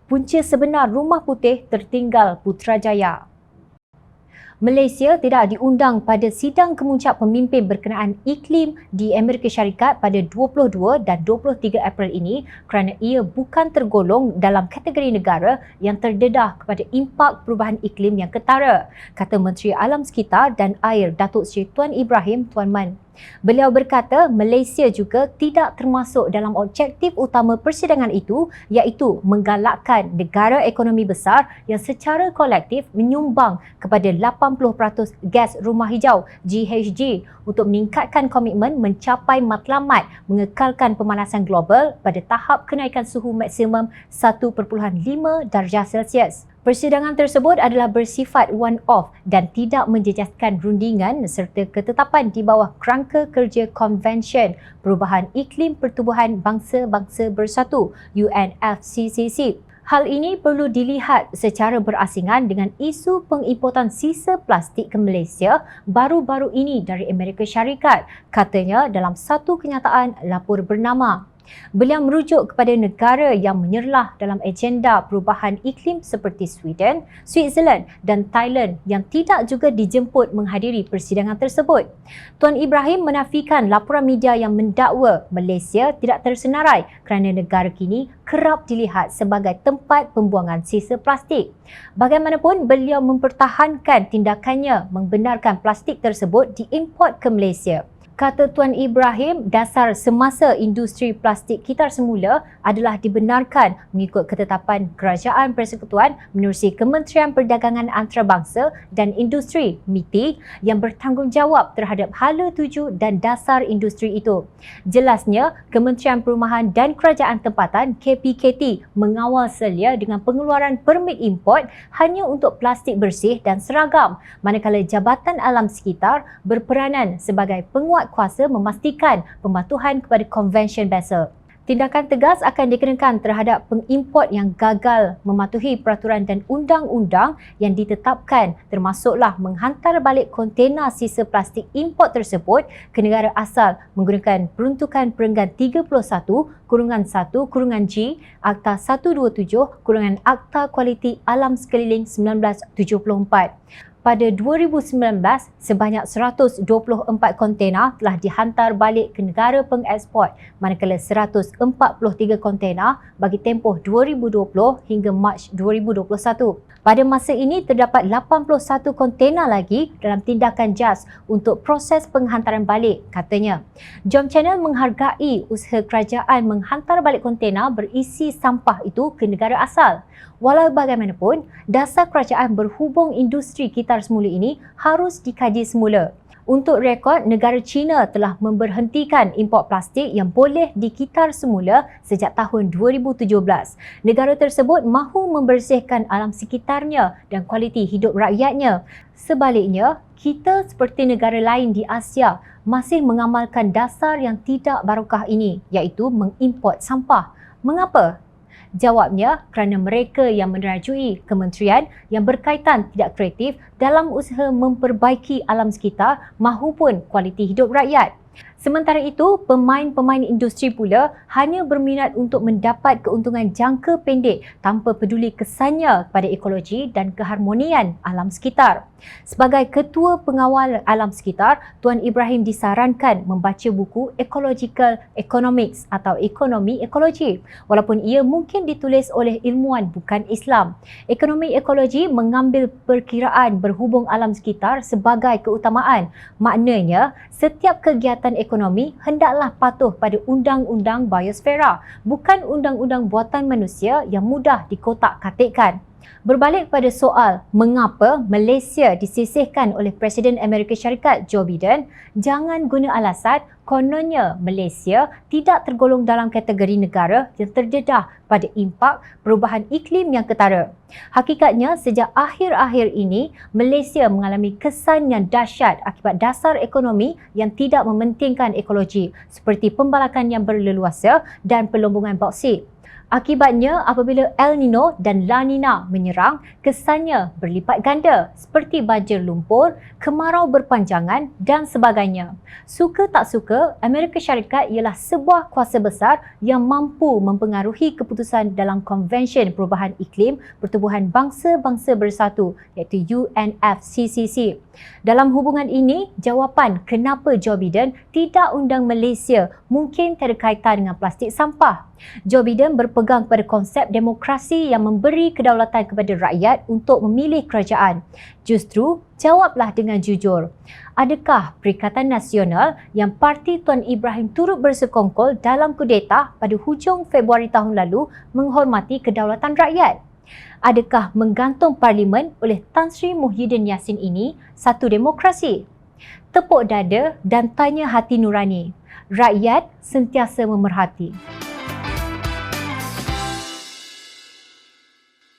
punca sebenar Rumah Putih tertinggal Putrajaya. Malaysia tidak diundang pada sidang kemuncak pemimpin berkenaan iklim di Amerika Syarikat pada 22 dan 23 April ini kerana ia bukan tergolong dalam kategori negara yang terdedah kepada impak perubahan iklim yang ketara, kata Menteri Alam Sekitar dan Air Datuk Seri Tuan Ibrahim Tuan Man. Beliau berkata Malaysia juga tidak termasuk dalam objektif utama persidangan itu, iaitu menggalakkan negara ekonomi besar yang secara kolektif menyumbang kepada 80% gas rumah hijau GHG untuk meningkatkan komitmen mencapai matlamat mengekalkan pemanasan global pada tahap kenaikan suhu maksimum 1.5 darjah Celsius. Persidangan tersebut adalah bersifat one-off dan tidak menjejaskan rundingan serta ketetapan di bawah kerangka kerja Konvensyen Perubahan Iklim Pertubuhan Bangsa-Bangsa Bersatu UNFCCC. Hal ini perlu dilihat secara berasingan dengan isu pengimportan sisa plastik ke Malaysia baru-baru ini dari Amerika Syarikat, katanya dalam satu kenyataan lapor bernama. Beliau merujuk kepada negara yang menyerlah dalam agenda perubahan iklim seperti Sweden, Switzerland dan Thailand yang tidak juga dijemput menghadiri persidangan tersebut. Tuan Ibrahim menafikan laporan media yang mendakwa Malaysia tidak tersenarai kerana negara kini kerap dilihat sebagai tempat pembuangan sisa plastik. Bagaimanapun, beliau mempertahankan tindakannya membenarkan plastik tersebut diimport ke Malaysia. Kata Tuan Ibrahim, dasar semasa industri plastik kitar semula adalah dibenarkan mengikut ketetapan Kerajaan Persekutuan menerusi Kementerian Perdagangan Antarabangsa dan Industri MITI yang bertanggungjawab terhadap hala tuju dan dasar industri itu. Jelasnya, Kementerian Perumahan dan Kerajaan Tempatan KPKT mengawal selia dengan pengeluaran permit import hanya untuk plastik bersih dan seragam, manakala Jabatan Alam Sekitar berperanan sebagai penguat kuasa memastikan pematuhan kepada Konvensyen Basel. Tindakan tegas akan dikenakan terhadap pengimport yang gagal mematuhi peraturan dan undang-undang yang ditetapkan, termasuklah menghantar balik kontena sisa plastik import tersebut ke negara asal menggunakan peruntukan perenggan 31-1-G Akta 127 Akta Kualiti Alam Sekeliling 1974. Pada 2019, sebanyak 124 kontena telah dihantar balik ke negara pengeksport, manakala 143 kontena bagi tempoh 2020 hingga Mac 2021. Pada masa ini, terdapat 81 kontena lagi dalam tindakan JAS untuk proses penghantaran balik, katanya. Jom Channel menghargai usaha kerajaan menghantar balik kontena berisi sampah itu ke negara asal. Walau bagaimanapun, dasar kerajaan berhubung industri kitar semula ini harus dikaji semula. Untuk rekod, negara China telah memberhentikan import plastik yang boleh dikitar semula sejak tahun 2017. Negara tersebut mahu membersihkan alam sekitarnya dan kualiti hidup rakyatnya. Sebaliknya, kita seperti negara lain di Asia masih mengamalkan dasar yang tidak barokah ini, iaitu mengimport sampah. Mengapa? Jawabnya, kerana mereka yang menerajui kementerian yang berkaitan tidak kreatif dalam usaha memperbaiki alam sekitar mahupun kualiti hidup rakyat. Sementara itu, pemain-pemain industri pula hanya berminat untuk mendapat keuntungan jangka pendek tanpa peduli kesannya kepada ekologi dan keharmonian alam sekitar. Sebagai Ketua Pengawal Alam Sekitar, Tuan Ibrahim disarankan membaca buku Ecological Economics atau Ekonomi Ekologi, walaupun ia mungkin ditulis oleh ilmuwan bukan Islam. Ekonomi ekologi mengambil perkiraan berhubung alam sekitar sebagai keutamaan. Maknanya, setiap kegiatan ekonomi hendaklah patuh pada undang-undang biosfera, bukan undang-undang buatan manusia yang mudah dikotak-katikkan. Berbalik pada soal mengapa Malaysia disisihkan oleh Presiden Amerika Syarikat Joe Biden, jangan guna alasan kononnya Malaysia tidak tergolong dalam kategori negara yang terdedah pada impak perubahan iklim yang ketara. Hakikatnya, sejak akhir-akhir ini, Malaysia mengalami kesan yang dahsyat akibat dasar ekonomi yang tidak mementingkan ekologi seperti pembalakan yang berleluasa dan pelombongan bauksit. Akibatnya, apabila El Nino dan La Nina menyerang, kesannya berlipat ganda seperti banjir lumpur, kemarau berpanjangan dan sebagainya. Suka tak suka, Amerika Syarikat ialah sebuah kuasa besar yang mampu mempengaruhi keputusan dalam Konvensyen Perubahan Iklim Pertubuhan Bangsa-Bangsa Bersatu iaitu UNFCCC. Dalam hubungan ini, jawapan kenapa Joe Biden tidak undang Malaysia mungkin tiada kaitan dengan plastik sampah. Joe Biden berpegang pada konsep demokrasi yang memberi kedaulatan kepada rakyat untuk memilih kerajaan. Justru, jawablah dengan jujur. Adakah Perikatan Nasional yang parti Tuan Ibrahim turut bersekongkol dalam kudeta pada hujung Februari tahun lalu menghormati kedaulatan rakyat? Adakah menggantung Parlimen oleh Tan Sri Muhyiddin Yassin ini satu demokrasi? Tepuk dada dan tanya hati nurani. Rakyat sentiasa memerhati.